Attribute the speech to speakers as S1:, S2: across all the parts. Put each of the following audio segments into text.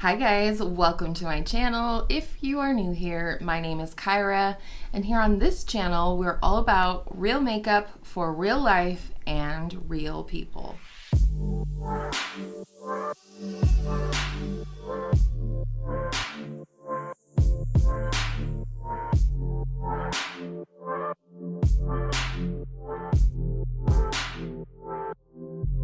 S1: Hi guys, welcome to my channel. If you are new here, my name is Kyra, and here on this channel, we're all about real makeup for real life and real people.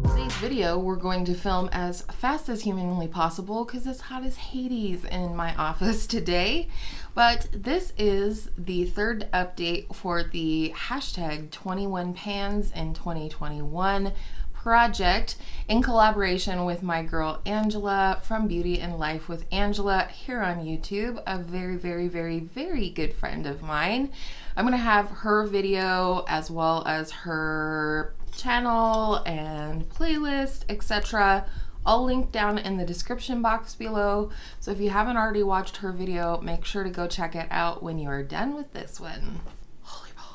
S1: Today's video we're going to film as fast as humanly possible because it's hot as Hades in my office today. But this is the third update for the hashtag 21 pans in 2021 project in collaboration with my girl Angela from Beauty and Life with Angela here on YouTube, a very good friend of mine. I'm gonna have her video as well as her channel and playlist, etc. all linked down in the description box below. So if you haven't already watched her video, make sure to go check it out when you are done with this one. Holy balls.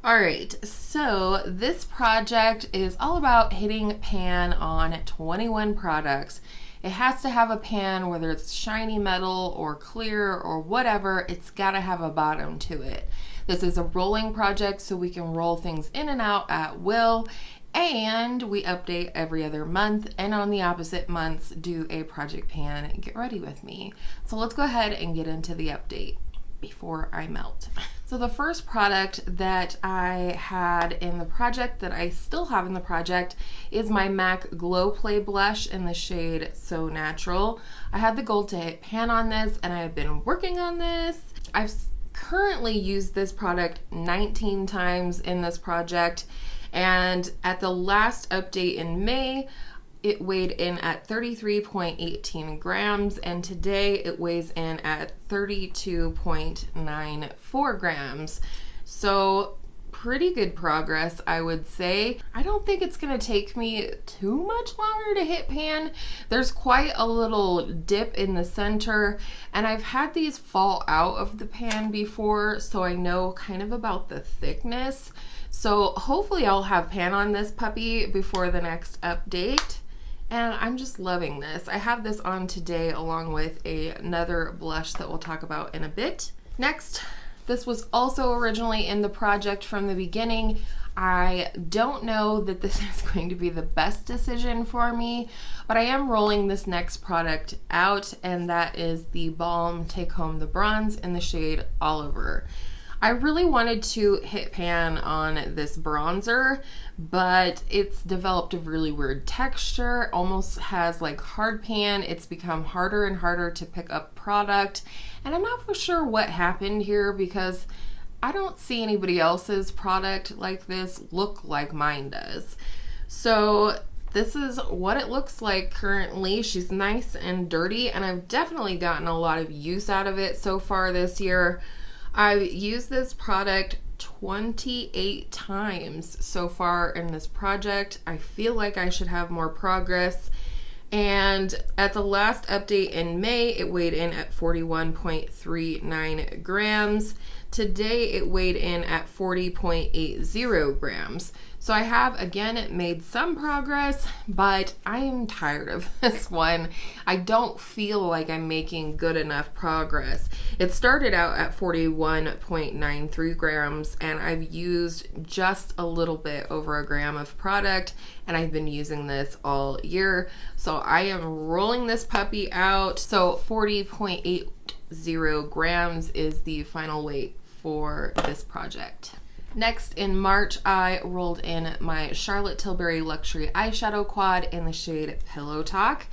S1: Alright, so this project is all about hitting pan on 21 products. It has to have a pan, whether it's shiny metal or clear or whatever, it's gotta have a bottom to it. This is a rolling project, so we can roll things in and out at will, and we update every other month, and on the opposite months do a project pan and get ready with me. So let's go ahead and get into the update before I melt. So the first product that I had in the project, that I still have in the project, is my MAC Glow Play Blush in the shade So Natural. I had the goal to hit pan on this, and I have been working on this. I've currently used this product 19 times in this project, and at the last update in May it weighed in at 33.18 grams, and today it weighs in at 32.94 grams. So pretty good progress, I would say. I don't think it's gonna take me too much longer to hit pan. There's quite a little dip in the center, and I've had these fall out of the pan before, so I know kind of about the thickness. So hopefully I'll have pan on this puppy before the next update. And I'm just loving this. I have this on today along with another blush that we'll talk about in a bit. Next, this was also originally in the project from the beginning. I don't know that this is going to be the best decision for me, but I am rolling this next product out, and that is the Balm Take Home the Bronze in the shade Oliver. I really wanted to hit pan on this bronzer, but it's developed a really weird texture, almost has like hard pan. It's become harder and harder to pick up product, and I'm not for sure what happened here because I don't see anybody else's product like this look like mine does. So this is what it looks like currently. She's nice and dirty, and I've definitely gotten a lot of use out of it so far this year. I've used this product 28 times so far in this project. I feel like I should have more progress. And at the last update in May, it weighed in at 41.39 grams. Today, it weighed in at 40.80 grams. So I have, again, made some progress, but I am tired of this one. I don't feel like I'm making good enough progress. It started out at 41.93 grams, and I've used just a little bit over a gram of product, and I've been using this all year. So I am rolling this puppy out. So 40.80 grams is the final weight for this project. Next, in March, I rolled in my Charlotte Tilbury Luxury Eyeshadow Quad in the shade Pillow Talk,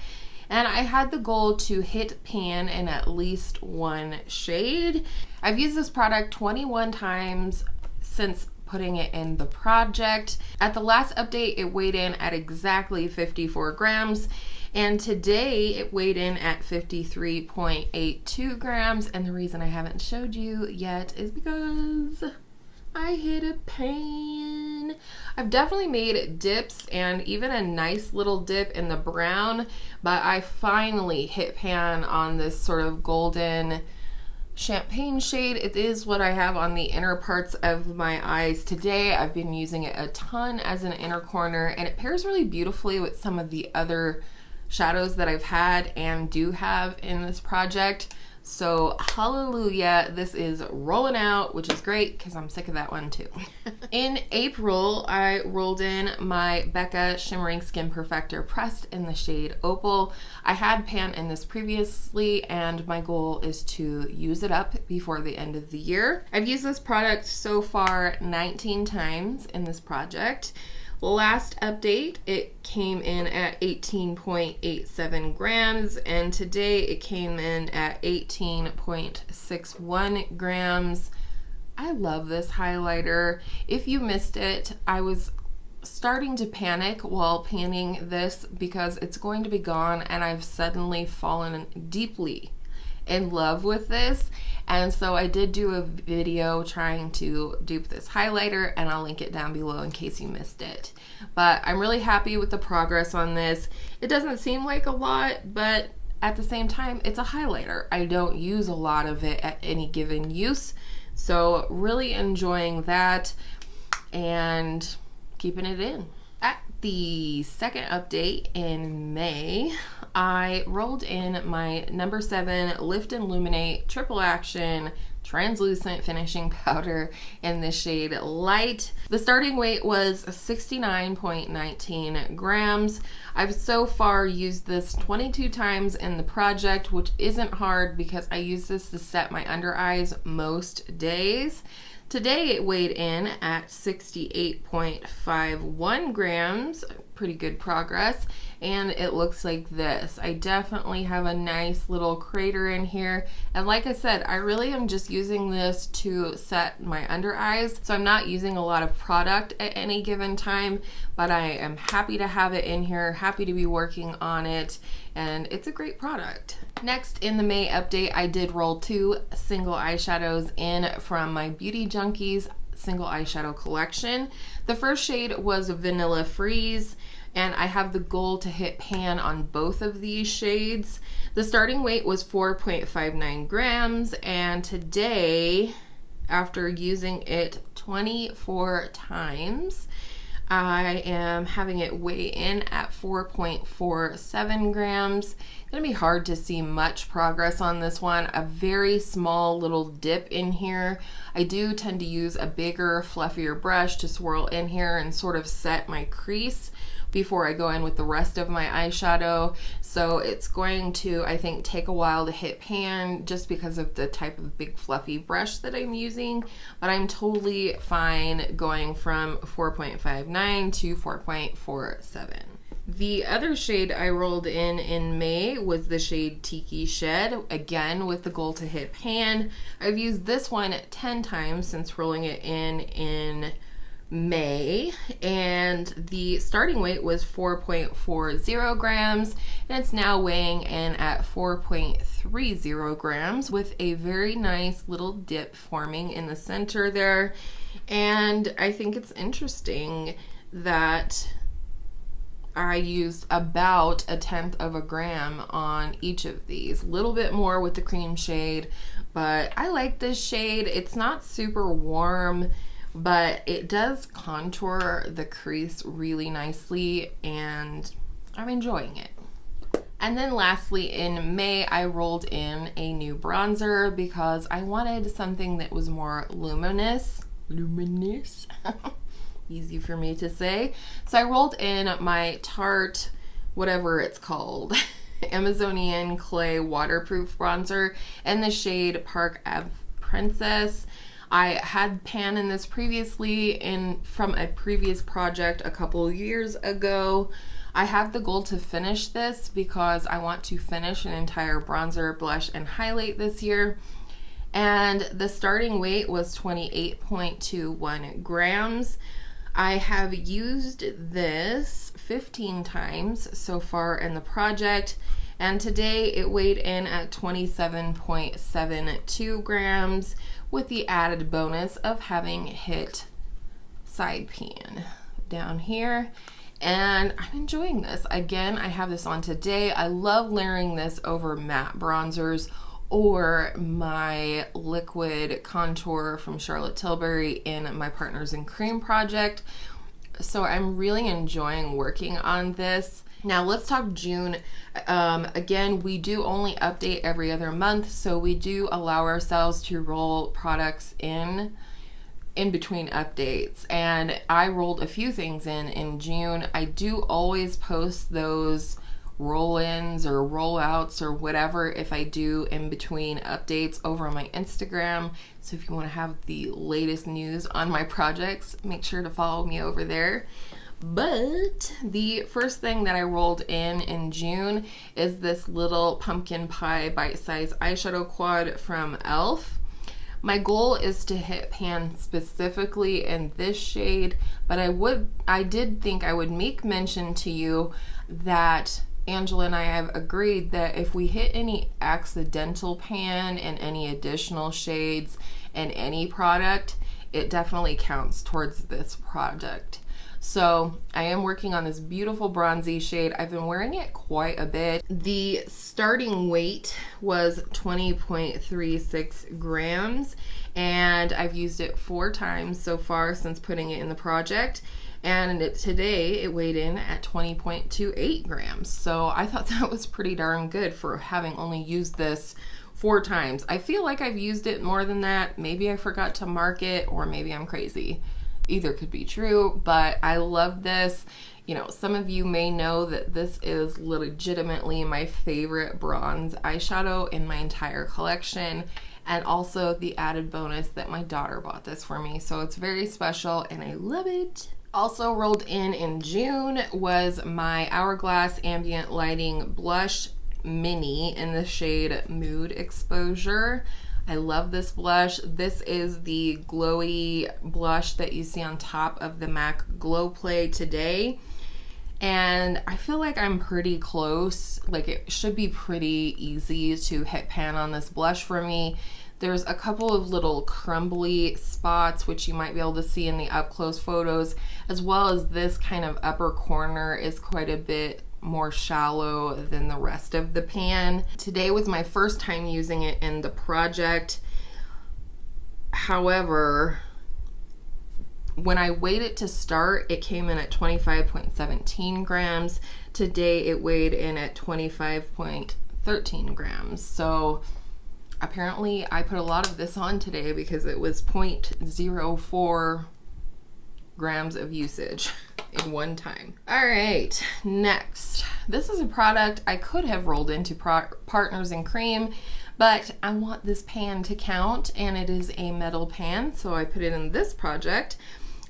S1: and I had the goal to hit pan in at least one shade. I've used this product 21 times since putting it in the project. At the last update, it weighed in at exactly 54 grams, and today it weighed in at 53.82 grams, and the reason I haven't showed you yet is because I hit a pan. I've definitely made dips and even a nice little dip in the brown, but I finally hit pan on this sort of golden champagne shade. It is what I have on the inner parts of my eyes today. I've been using it a ton as an inner corner, and it pairs really beautifully with some of the other shadows that I've had and do have in this project. So hallelujah, this is rolling out, which is great because I'm sick of that one too. In April, I rolled in my Becca Shimmering Skin Perfector pressed in the shade Opal. I had pan in this previously and my goal is to use it up before the end of the year. I've used this product so far 19 times in this project. Last update, it came in at 18.87 grams, and today it came in at 18.61 grams. I love this highlighter. If you missed it, I was starting to panic while panning this because it's going to be gone, and I've suddenly fallen deeply in love with this. And so I did do a video trying to dupe this highlighter, and I'll link it down below in case you missed it. But I'm really happy with the progress on this. It doesn't seem like a lot, but at the same time, it's a highlighter. I don't use a lot of it at any given use. So really enjoying that and keeping it in. At the second update in May, I rolled in my number 7 Lift and Luminate Triple Action Translucent Finishing Powder in the shade Light. The starting weight was 69.19 grams. I've so far used this 22 times in the project, which isn't hard because I use this to set my under eyes most days. Today it weighed in at 68.51 grams, pretty good progress, and it looks like this. I definitely have a nice little crater in here, and like I said, I really am just using this to set my under eyes, so I'm not using a lot of product at any given time, but I am happy to have it in here, happy to be working on it, and it's a great product. Next, in the May update, I did roll 2 single eyeshadows in from my Beauty Junkies single eyeshadow collection. The first shade was Vanilla Freeze, and I have the goal to hit pan on both of these shades. The starting weight was 4.59 grams, and today, after using it 24 times, I am having it weigh in at 4.47 grams. It's gonna be hard to see much progress on this one. A very small little dip in here. I do tend to use a bigger, fluffier brush to swirl in here and sort of set my crease before I go in with the rest of my eyeshadow. So it's going to, I think, take a while to hit pan just because of the type of big fluffy brush that I'm using, but I'm totally fine going from 4.59 to 4.47. The other shade I rolled in May was the shade Tiki Shed, again with the goal to hit pan. I've used this one 10 times since rolling it in May, and the starting weight was 4.40 grams, and it's now weighing in at 4.30 grams with a very nice little dip forming in the center there. And I think it's interesting that I used about 1/10 of a gram on each of these, a little bit more with the cream shade, but I like this shade. It's not super warm, but it does contour the crease really nicely, and I'm enjoying it. And then lastly, in May, I rolled in a new bronzer because I wanted something that was more luminous. Easy for me to say. So I rolled in my Tarte, whatever it's called, Amazonian Clay Waterproof Bronzer in the shade Park Ave Princess. I had pan in this previously from a previous project a couple years ago. I have the goal to finish this because I want to finish an entire bronzer, blush, and highlight this year. And the starting weight was 28.21 grams. I have used this 15 times so far in the project, and today it weighed in at 27.72 grams with the added bonus of having hit side pan down here. And I'm enjoying this. Again, I have this on today. I love layering this over matte bronzers or my liquid contour from Charlotte Tilbury in my Partners in Cream project. So I'm really enjoying working on this. Now let's talk June. Again, we do only update every other month, so we do allow ourselves to roll products in between updates. And I rolled a few things in June. I do always post those roll-ins or roll-outs or whatever if I do in between updates over on my Instagram. So if you want to have the latest news on my projects, make sure to follow me over there. But the first thing that I rolled in June is this little pumpkin pie bite-size eyeshadow quad from e.l.f. My goal is to hit pan specifically in this shade, but I did think I would make mention to you that Angela and I have agreed that if we hit any accidental pan in any additional shades in any product, it definitely counts towards this product. So I am working on this beautiful bronzy shade. I've been wearing it quite a bit. The starting weight was 20.36 grams, and I've used it 4 times so far since putting it in the project. And today it weighed in at 20.28 grams. So I thought that was pretty darn good for having only used this 4 times. I feel like I've used it more than that. Maybe I forgot to mark it, or maybe I'm crazy. Either could be true, but I love this. You know, some of you may know that this is legitimately my favorite bronze eyeshadow in my entire collection, and also the added bonus that my daughter bought this for me. So it's very special and I love it. Also rolled in June was my Hourglass Ambient Lighting Blush Mini in the shade Mood Exposure. I love this blush. This is the glowy blush that you see on top of the MAC Glow Play Today. And I feel like I'm pretty close. Like, it should be pretty easy to hit pan on this blush for me. There's a couple of little crumbly spots, which you might be able to see in the up close photos, as well as this kind of upper corner is quite a bit more shallow than the rest of the pan. Today was my first time using it in the project. However, when I weighed it to start, it came in at 25.17 grams. Today it weighed in at 25.13 grams. So apparently I put a lot of this on today because it was 0.04 grams of usage in one time. All right, next. This is a product I could have rolled into Partners in Cream, but I want this pan to count, and it is a metal pan, so I put it in this project.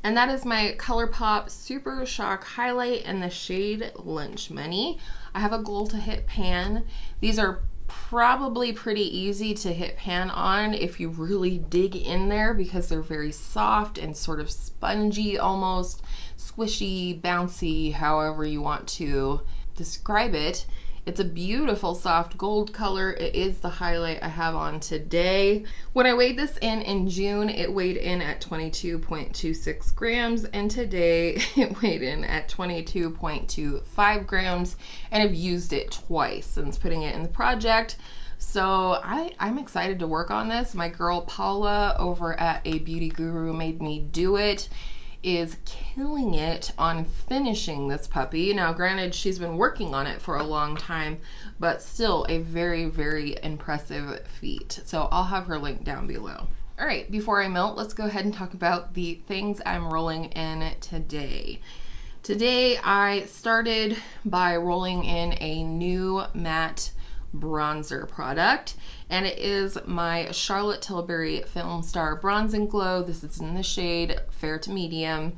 S1: And that is my Colourpop Super Shock Highlight in the shade Lunch Money. I have a goal to hit pan. These are probably pretty easy to hit pan on if you really dig in there, because they're very soft and sort of spongy, almost squishy, bouncy, however you want to describe it. It's a beautiful soft gold color. It is the highlight I have on today. When I weighed this in June, it weighed in at 22.26 grams, and today it weighed in at 22.25 grams, and I've used it twice since putting it in the project. So I'm excited to work on this. My girl Paula over at A Beauty Guru Made Me Do It is killing it on finishing this puppy. Now granted, she's been working on it for a long time, but still a very, very impressive feat. So I'll have her link down below. All right, before I melt, let's go ahead and talk about the things I'm rolling in today. Today I started by rolling in a new matte bronzer product, and it is my Charlotte Tilbury Film Star Bronze and Glow. This is in the shade Fair to Medium,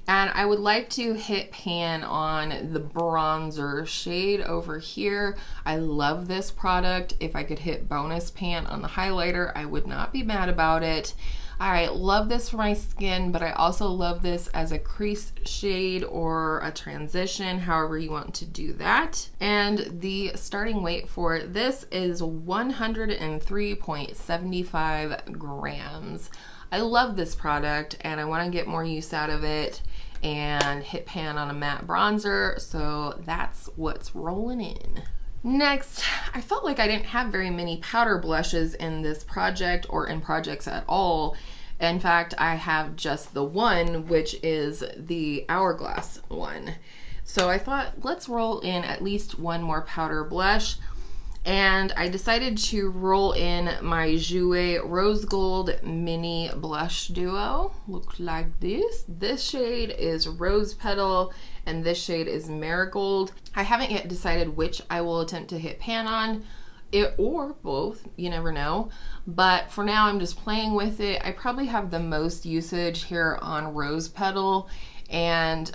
S1: and I would like to hit pan on the bronzer shade over here. I love this product. If I could hit bonus pan on the highlighter, I would not be mad about it. I love this for my skin, but I also love this as a crease shade or a transition, however you want to do that. And the starting weight for this is 103.75 grams. I love this product and I want to get more use out of it and hit pan on a matte bronzer, so that's what's rolling in. Next, I felt like I didn't have very many powder blushes in this project or in projects at all. In fact, I have just the one, which is the Hourglass one. So I thought, let's roll in at least one more powder blush. And I decided to roll in my Jouer Rose Gold Mini Blush Duo. Look like this. This shade is Rose Petal and this shade is Marigold. I haven't yet decided which I will attempt to hit pan on, it or both, you never know. But for now, I'm just playing with it. I probably have the most usage here on Rose Petal, and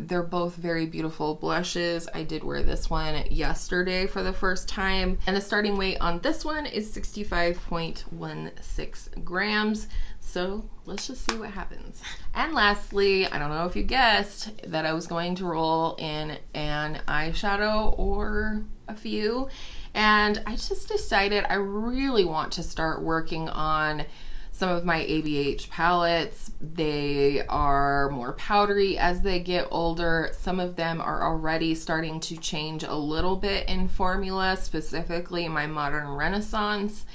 S1: they're both very beautiful blushes. I did wear this one yesterday for the first time, and the starting weight on this one is 65.16 grams. So let's just see what happens. And lastly, I don't know if you guessed that I was going to roll in an eyeshadow or a few, and I just decided I really want to start working on some of my ABH palettes. They are more powdery as they get older. Some of them are already starting to change a little bit in formula, specifically my Modern Renaissance,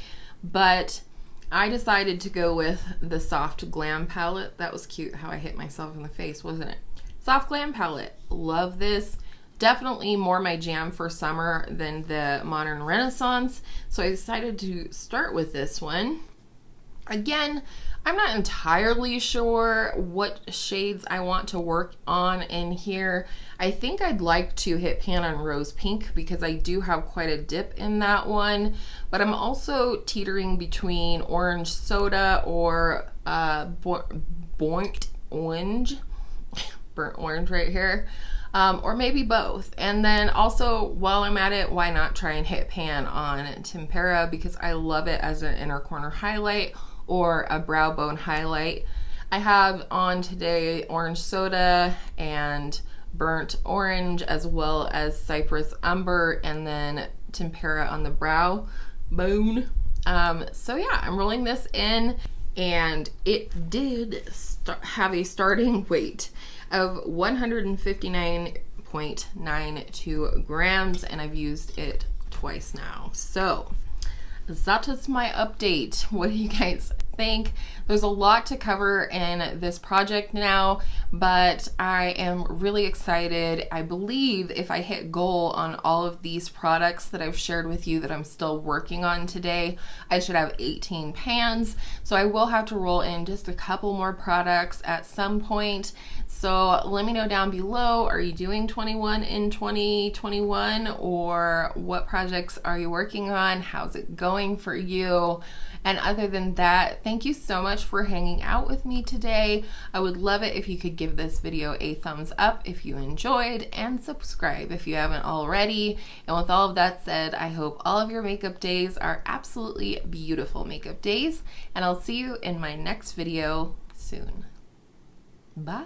S1: but I decided to go with the Soft Glam palette. That was cute how I hit myself in the face, wasn't it? Soft Glam palette, love this. Definitely more my jam for summer than the Modern Renaissance, so I decided to start with this one. Again, I'm not entirely sure what shades I want to work on in here. I think I'd like to hit pan on Rose Pink because I do have quite a dip in that one, but I'm also teetering between Orange Soda or burnt orange, burnt orange right here, or maybe both. And then also, while I'm at it, why not try and hit pan on Tempera, because I love it as an inner corner highlight or a brow bone highlight. I have on today Orange Soda and Burnt Orange, as well as Cypress Umber, and then Tempera on the brow bone. So yeah, I'm rolling this in, and it did have a starting weight of 159.92 grams, and I've used it twice now. So that is my update. What do you guys think? There's a lot to cover in this project now, but I am really excited. I believe if I hit goal on all of these products that I've shared with you that I'm still working on today, I should have 18 pans. So I will have to roll in just a couple more products at some point. So let me know down below, are you doing 21 in 2021, or what projects are you working on? How's it going for you? And other than that, thank you so much for hanging out with me today. I would love it if you could give this video a thumbs up if you enjoyed, and subscribe if you haven't already. And with all of that said, I hope all of your makeup days are absolutely beautiful makeup days, and I'll see you in my next video soon. Bye.